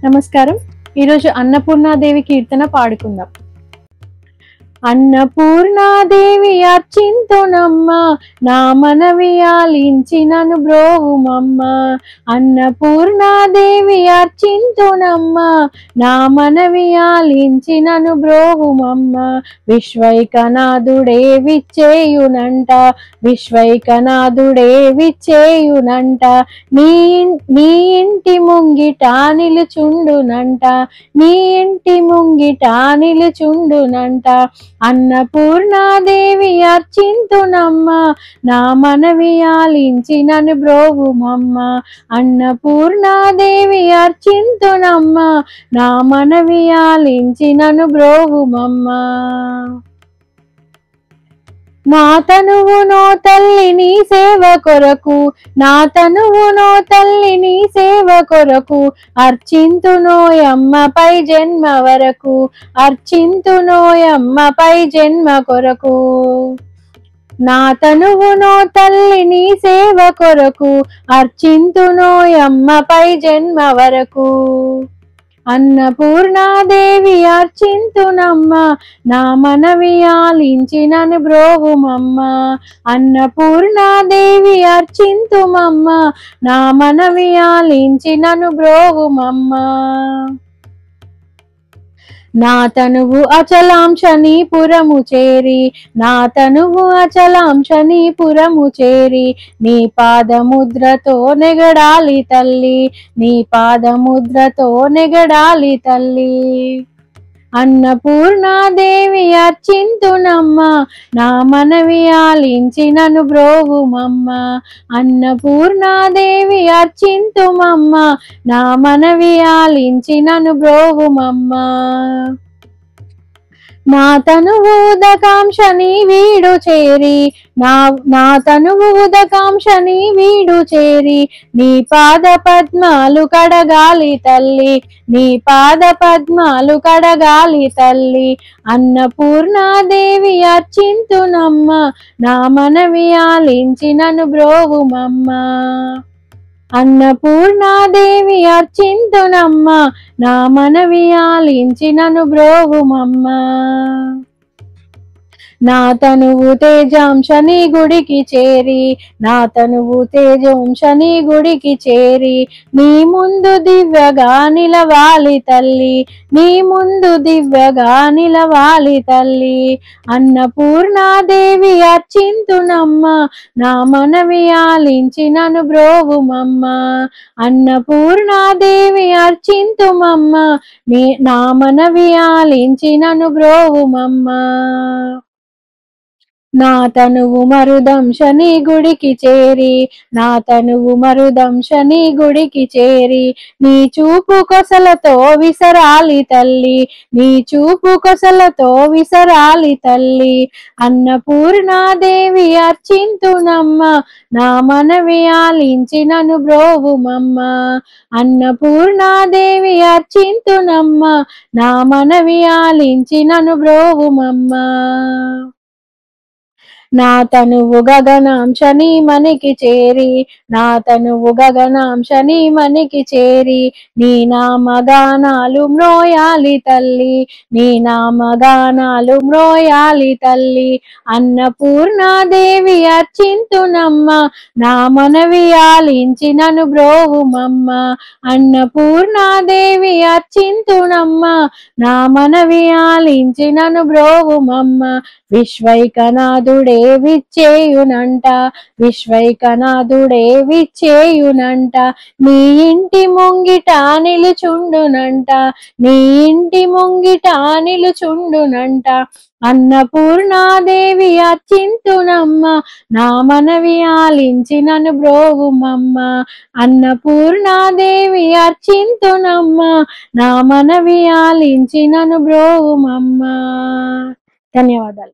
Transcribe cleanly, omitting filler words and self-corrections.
నమస్కారం. ఈరోజు అన్నపూర్ణాదేవి కీర్తన పాడుకుందాం. అన్నపూర్ణాదేవి అర్చింతునమ్మ, నా మనవి ఆలించి నన్ను బ్రోవుమమ్మ. అన్నపూర్ణాదేవి అర్చింతునమ్మ, నా మనవి ఆలించి నన్ను బ్రోవుమమ్మ. విశ్వైకనాథుడే విచ్చేయునంట, విశ్వైకనాథుడే విచ్చేయునంట. నీ ఇంటి ముంగిట నిలుచుండునంట, నీ ఇంటి ముంగిట నిలుచుండునంట. అన్నపూర్ణాదేవి అర్చింతునమ్మ, నా మనవి ఆలించి నన్ను బ్రోవుమమ్మ. అన్నపూర్ణాదేవి అర్చింతునమ్మ, నా మనవి ఆలించి నన్ను బ్రోవుమమ్మ. నా తనువు నో తల్లి నీ సేవ కొరకు, నా తనువు నో తల్లి నీ సేవ కొరకు. అర్చింతునోయమ్మపై జన్మ వరకు, అర్చింతునోయమ్మపై జన్మ కొరకు. నా తనువు నో తల్లి నీ సేవ కొరకు, అర్చింతునోయమ్మపై జన్మ వరకు. అన్నపూర్ణాదేవి అర్చింతునమ్మ, నా మనవి ఆలించి నన్ను బ్రోవుమమ్మ. అన్నపూర్ణాదేవి అర్చింతుమమ్మ, నా మనవి ఆలించి నన్ను బ్రోవుమమ్మ. నా తనువు అచలాంశ నీ పురము చేరి, నా తనువు అచలాంశ నీ పురము చేరి. నీ పాదముద్రతో నెగడాలి తల్లి, నీ పాదముద్రతో నెగడాలి తల్లి. అన్నపూర్ణాదేవి అర్చింతునమ్మ, నా మనవి ఆలించి నన్ను బ్రోవుమమ్మ. అన్నపూర్ణాదేవి అర్చింతుమమ్మ, నా మనవి ఆలించి నన్ను బ్రోవుమమ్మ. నా తనువు ఉదకాంక్ష నీ వీడు చేరి, నా తనువు ఉదకాంక్ష నీ వీడు చేరి. నీ పాద పద్మాలు కడగాలి తల్లి, నీ పాద పద్మాలు కడగాలి తల్లి. అన్నపూర్ణాదేవి అర్చింతునమ్మ, నా మనవి ఆలించి నన్ను బ్రోవుమమ్మ. అన్నపూర్ణాదేవి అర్చింతునమ్మ, నా మనవి ఆలించి నన్ను బ్రోవుమమ్మ. నా తనువు తేజాంశ నీ గుడికి చేరి, నా తనువు తేజాంశ నీ గుడికి చేరి. నీ ముందు దివ్యగా నిలవాలి తల్లి, నీ ముందు దివ్యగా నిలవాలి తల్లి. అన్నపూర్ణాదేవి అర్చింతునమ్మ, నా మనవి ఆలించి నన్ను బ్రోవుమమ్మ. అన్నపూర్ణాదేవి అర్చింతుమమ్మ, నా మనవి ఆలించి నన్ను బ్రోవుమమ్మ. నా తనువు మరుదంశ నీ గుడికి చేరి, నా తనువు మరుదంశ నీ గుడికి చేరి. నీ చూపు కొసలతో విసరాలి తల్లి, నీ చూపు కొసలతో విసరాలి తల్లి. అన్నపూర్ణాదేవి అర్చింతునమ్మ, నా మనవి ఆలించి నన్ను బ్రోవుమమ్మ. అన్నపూర్ణాదేవి అర్చింతునమ్మ, నా మనవి ఆలించి నన్ను బ్రోవుమమ్మ. నా తనువు గగనాంశ నీ మనికి చేరి, నా తనువు గగనాంశ నీ మనికి చేరి. నీ నామగానాలు మ్రోయాలి తల్లి, నీ నామగానాలు మ్రోయాలి తల్లి. అన్నపూర్ణాదేవి అర్చింతునమ్మ, నా మనవి ఆలించి నన్ను బ్రోవుమమ్మ. అన్నపూర్ణాదేవి అర్చింతునమ్మ, నా మనవి ఆలించి నన్ను బ్రోవుమమ్మ. విశ్వైకనాథుడే విచ్చేయునంట, విశ్వైకనాథుడే విచ్చేయునంట. నీ ఇంటి ముంగిట నిలుచుండునంట, నీ ఇంటి ముంగిట నిలుచుండునంట. అన్నపూర్ణాదేవి అర్చింతునమ్మ, నా మనవి ఆలించి నన్ను బ్రోవుమమ్మ. అన్నపూర్ణాదేవి అర్చింతునమ్మ, నా మనవి ఆలించి నన్ను బ్రోవుమమ్మ. ధన్యవాదాలు.